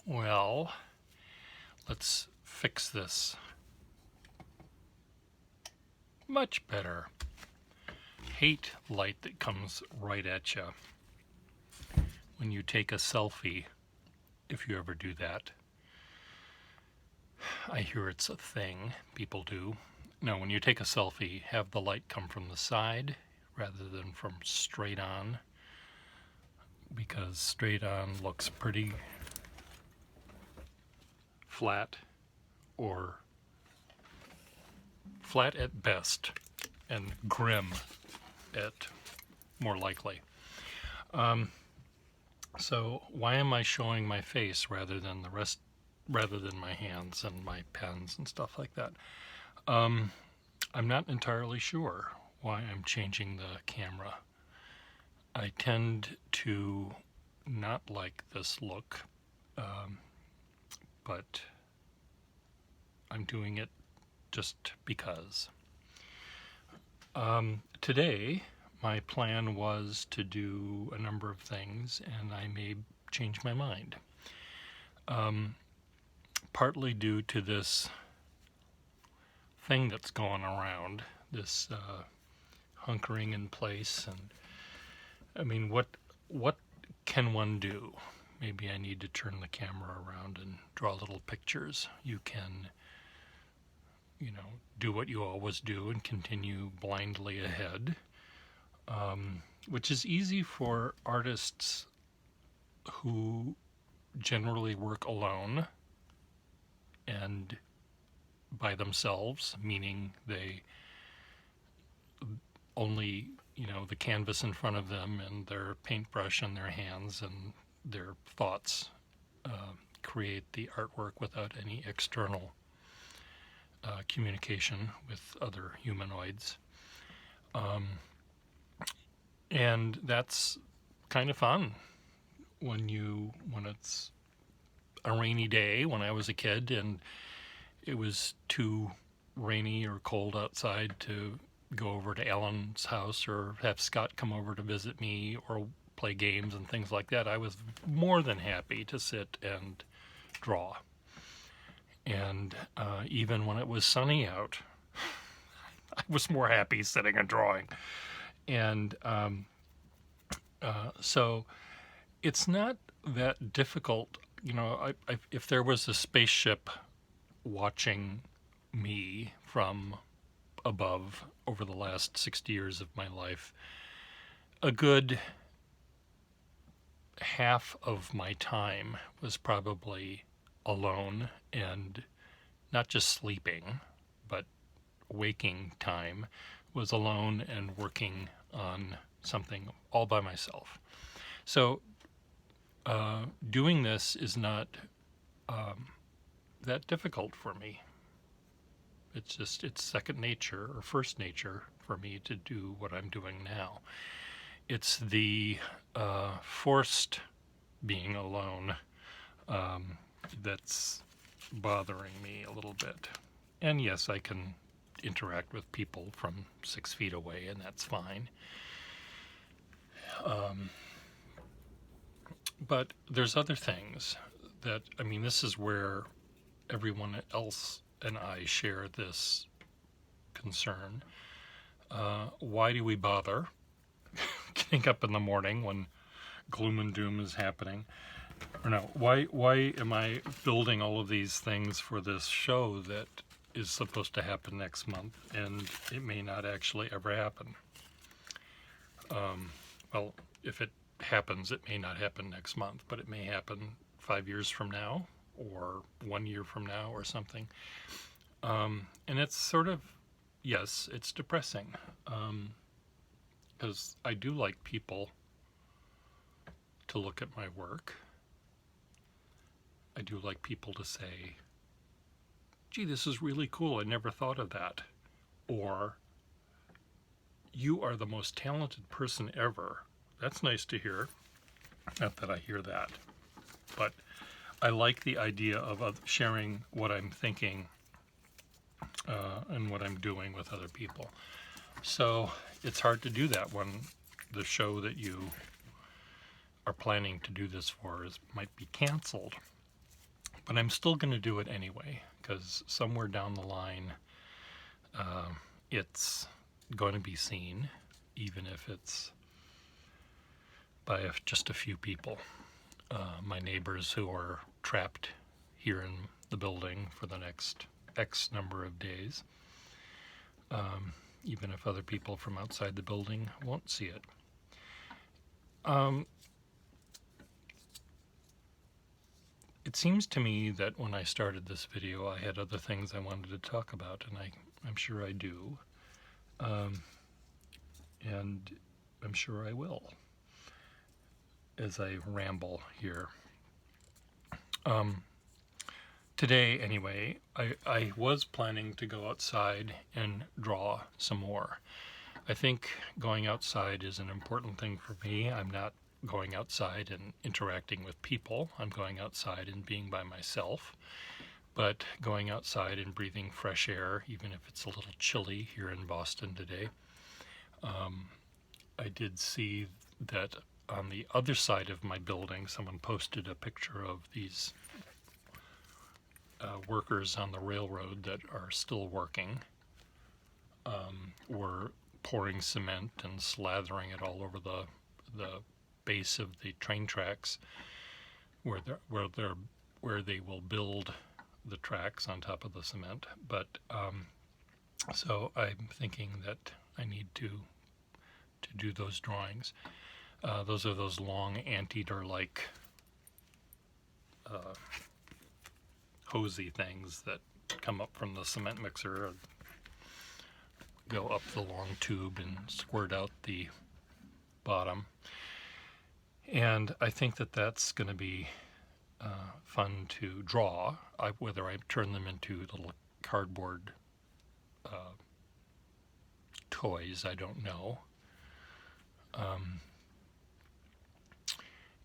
Well, let's fix this. Much better. Hate light that comes right at you when you take a selfie, if you ever do that. I hear it's a thing people do. No, when you take a selfie, have the light come from the side rather than from straight on, because straight on looks pretty flat, or flat at best and grim at more likely. So why am I showing my face rather than my hands and my pens and stuff like that? I'm not entirely sure why I'm changing the camera. I tend to not like this look, but I'm doing it just because. Today, my plan was to do a number of things, and I may change my mind. Partly due to this thing that's going around, this hunkering in place, and I mean, what can one do? Maybe I need to turn the camera around and draw little pictures. You can, do what you always do and continue blindly ahead, which is easy for artists who generally work alone and by themselves, meaning they only, the canvas in front of them and their paintbrush in their hands and their thoughts create the artwork without any external communication with other humanoids. And that's kind of fun when it's a rainy day. When I was a kid and it was too rainy or cold outside to go over to Ellen's house or have Scott come over to visit me or play games and things like that, I was more than happy to sit and draw. And even when it was sunny out, I was more happy sitting and drawing. And so it's not that difficult. If there was a spaceship watching me from above over the last 60 years of my life, a good half of my time was probably alone, and not just sleeping, but waking time was alone and working on something all by myself. So doing this is not that difficult for me. It's second nature or first nature for me to do what I'm doing now. It's the forced being alone that's bothering me a little bit. And yes, I can interact with people from 6 feet away, and that's fine. But there's other things that, this is where everyone else and I share this concern. Why do we bother getting up in the morning when gloom and doom is happening? Or no, why am I building all of these things for this show that is supposed to happen next month and it may not actually ever happen? Well, if it happens, it may not happen next month, but it may happen 5 years from now or 1 year from now or something. And it's sort of, yes, it's depressing, because I do like people to look at my work. I do like people to say, gee, this is really cool, I never thought of that. Or, you are the most talented person ever. That's nice to hear. Not that I hear that. But I like the idea of sharing what I'm thinking and what I'm doing with other people. So it's hard to do that when the show that you are planning to do this for might be canceled. but I'm still going to do it anyway, because somewhere down the line, it's going to be seen, even if it's by just a few people. My neighbors who are trapped here in the building for the next X number of days, even if other people from outside the building won't see it. It seems to me that when I started this video, I had other things I wanted to talk about, and I'm sure I do. And I'm sure I will as I ramble here. Today, anyway, I was planning to go outside and draw some more. I think going outside is an important thing for me. I'm not going outside and interacting with people. I'm going outside and being by myself. But going outside and breathing fresh air, even if it's a little chilly here in Boston today. I did see that on the other side of my building, someone posted a picture of these workers on the railroad that are still working. Were pouring cement and slathering it all over the base of the train tracks, where they will build the tracks on top of the cement. But so I'm thinking that I need to do those drawings. Those are those long anteater-like hosey things that come up from the cement mixer and go up the long tube and squirt out the bottom. And I think that that's going to be fun to draw, whether I turn them into little cardboard toys, I don't know.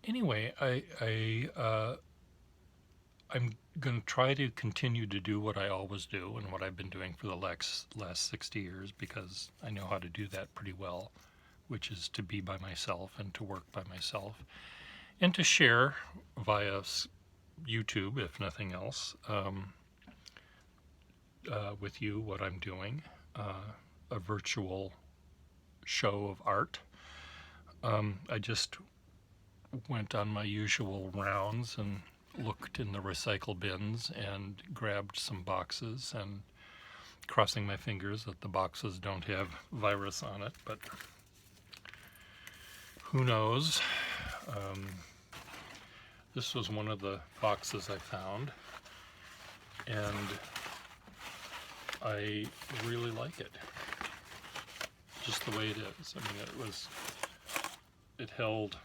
Anyway, I'm going to try to continue to do what I always do and what I've been doing for the last 60 years, because I know how to do that pretty well, which is to be by myself and to work by myself and to share via YouTube, if nothing else, with you what I'm doing, a virtual show of art. I just went on my usual rounds and looked in the recycle bins and grabbed some boxes, and crossing my fingers that the boxes don't have virus on it, but who knows. This was one of the boxes I found, and I really like it, just the way it is. I mean, it held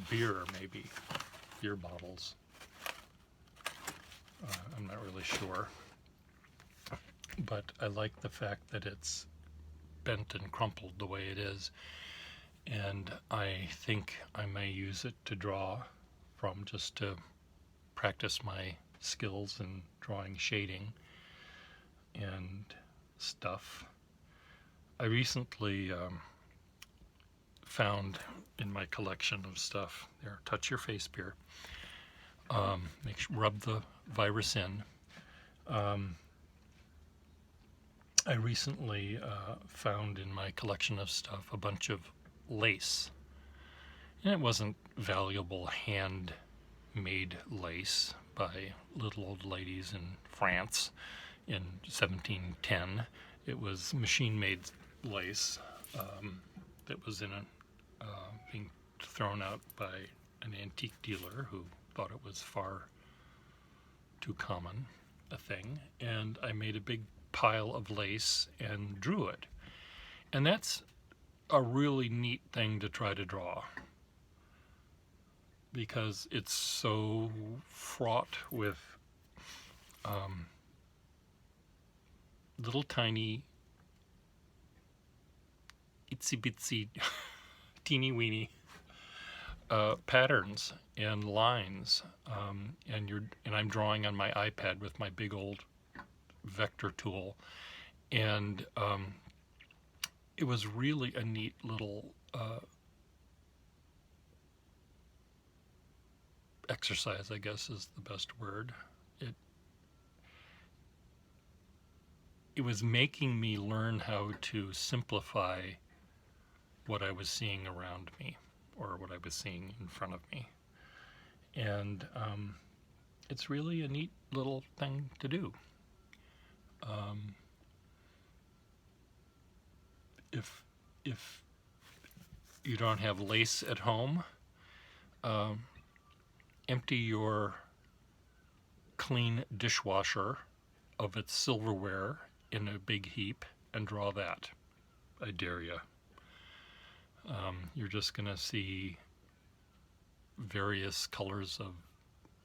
beer, maybe beer bottles. I'm not really sure, but I like the fact that it's bent and crumpled the way it is, and I think I may use it to draw from, just to practice my skills in drawing shading and stuff. I recently found in my collection of stuff, there, touch your face, beer, rub the virus in. I recently found in my collection of stuff a bunch of lace, and it wasn't valuable handmade lace by little old ladies in France in 1710. It was machine-made lace that was being thrown out by an antique dealer who thought it was far too common a thing, and I made a big pile of lace and drew it. And that's a really neat thing to try to draw, because it's so fraught with little tiny itsy bitsy teeny weeny patterns and lines, and I'm drawing on my iPad with my big old vector tool, and it was really a neat little exercise, I guess is the best word. It it was making me learn how to simplify what I was seeing around me or what I was seeing in front of me. And it's really a neat little thing to do. Um, if you don't have lace at home, um, empty your clean dishwasher of its silverware in a big heap and draw that. I dare you. You're just going to see various colors of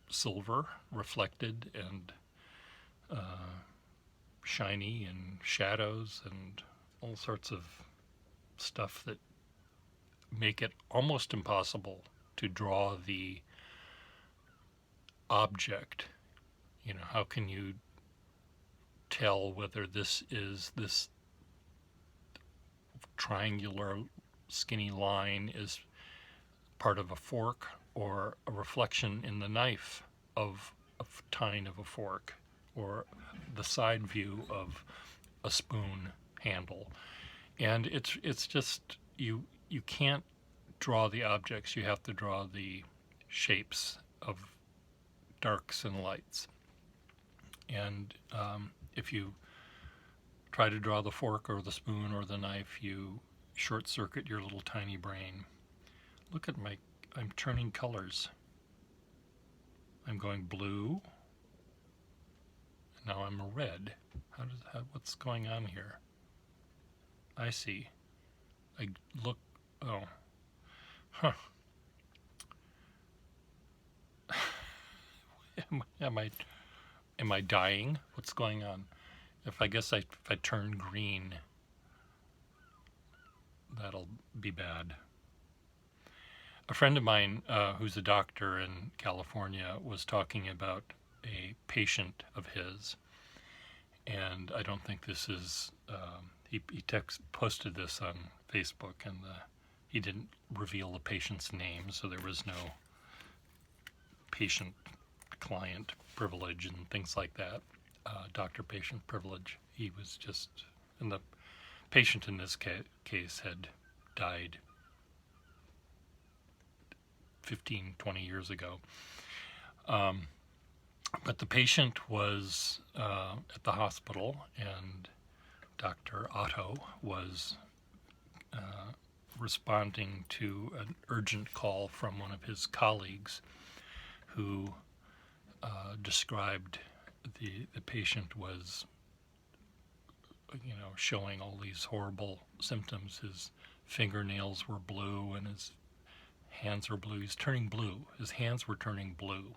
silver reflected and shiny and shadows and all sorts of stuff that make it almost impossible to draw the object. You know, how can you tell whether this is this triangular skinny line is part of a fork or a reflection in the knife of a tine of a fork or the side view of a spoon handle. And it's just you can't draw the objects, you have to draw the shapes of darks and lights. And if you try to draw the fork or the spoon or the knife, you short circuit your little tiny brain. Look at I'm turning colors. I'm going blue. Now I'm a red. What's going on here? I see. I look, oh, huh. Am I dying? What's going on? If I turn green, that'll be bad. A friend of mine who's a doctor in California was talking about a patient of his, and I don't think this is, he posted this on Facebook, and he didn't reveal the patient's name, so there was no patient-client privilege and things like that, doctor-patient privilege. He was just, and the patient in this case had died 15, 20 years ago. But the patient was at the hospital, and Dr. Otto was responding to an urgent call from one of his colleagues who described the patient was, showing all these horrible symptoms. His fingernails were blue and his hands were blue. He's turning blue. His hands were turning blue.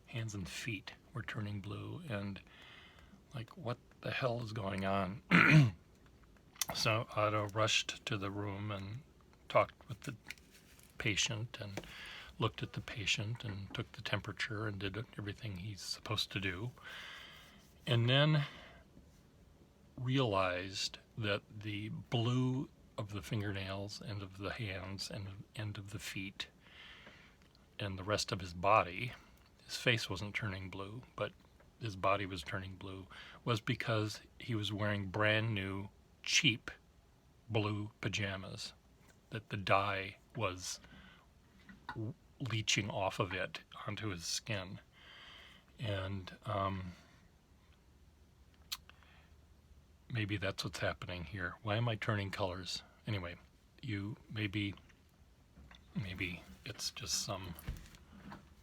Hands and feet were turning blue. And like, what the hell is going on? So Otto rushed to the room and talked with the patient and looked at the patient and took the temperature and did everything he's supposed to do. And then realized that the blue of the fingernails and of the hands and of the feet and the rest of his body, his face wasn't turning blue, but his body was turning blue, was because he was wearing brand new, cheap blue pajamas, that the dye was leaching off of it onto his skin. And maybe that's what's happening here. Why am I turning colors? Anyway, maybe it's just some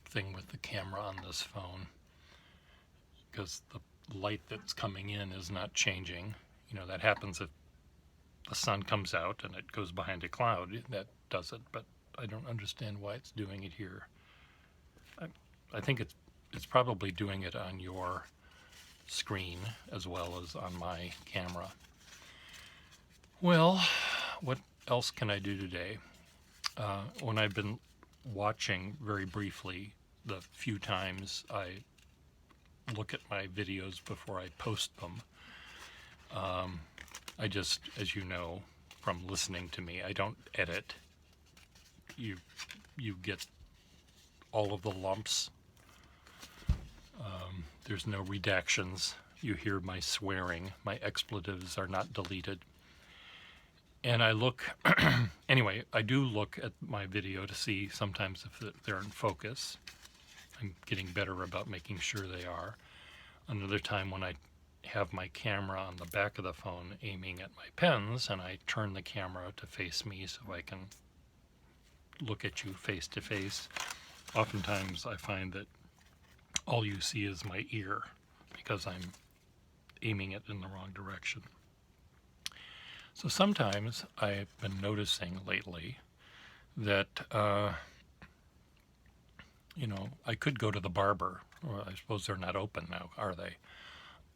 thing with the camera on this phone, because the light that's coming in is not changing. That happens if the sun comes out and it goes behind a cloud. That does it, but I don't understand why it's doing it here. I think it's probably doing it on your screen as well as on my camera. Well, what else can I do today? When I've been watching very briefly the few times I look at my videos before I post them, I just, as you know from listening to me, I don't edit. You get all of the lumps. There's no redactions. You hear my swearing. My expletives are not deleted. And I look, anyway, I do look at my video to see sometimes if they're in focus. I'm getting better about making sure they are. Another time when I have my camera on the back of the phone aiming at my pens, and I turn the camera to face me so I can look at you face to face. Oftentimes I find that all you see is my ear because I'm aiming it in the wrong direction. So sometimes I've been noticing lately that, I could go to the barber. Well, I suppose they're not open now, are they?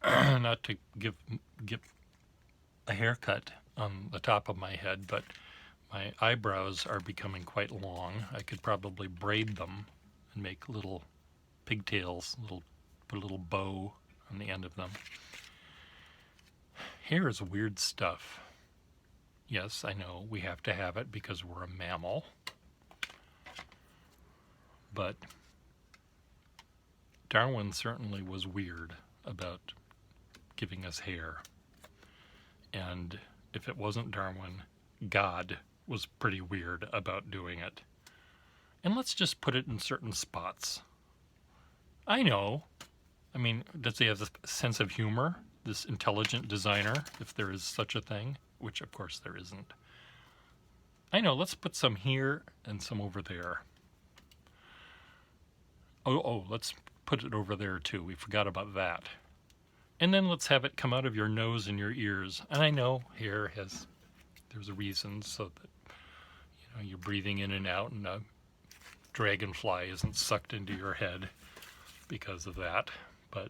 Not to give a haircut on the top of my head, but my eyebrows are becoming quite long. I could probably braid them and make little pigtails, put a little bow on the end of them. Hair is weird stuff. Yes, I know we have to have it because we're a mammal. But Darwin certainly was weird about giving us hair. And if it wasn't Darwin, God was pretty weird about doing it. And let's just put it in certain spots. I know. I mean, does he have a sense of humor, this intelligent designer, if there is such a thing? Which, of course, there isn't. I know, let's put some here and some over there. Oh, let's put it over there, too. We forgot about that. And then let's have it come out of your nose and your ears. And I know hair there's a reason so that, you're breathing in and out and a dragonfly isn't sucked into your head because of that. But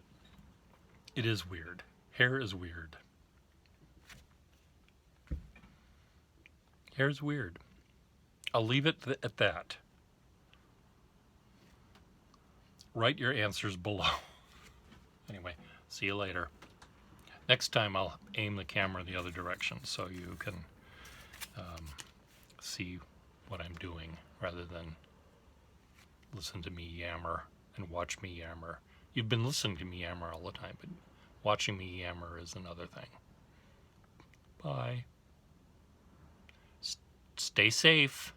it is weird. Hair is weird. Hair's weird. I'll leave it at that. Write your answers below. Anyway, see you later. Next time I'll aim the camera the other direction so you can see what I'm doing rather than listen to me yammer and watch me yammer. You've been listening to me yammer all the time, but watching me yammer is another thing. Bye. Stay safe.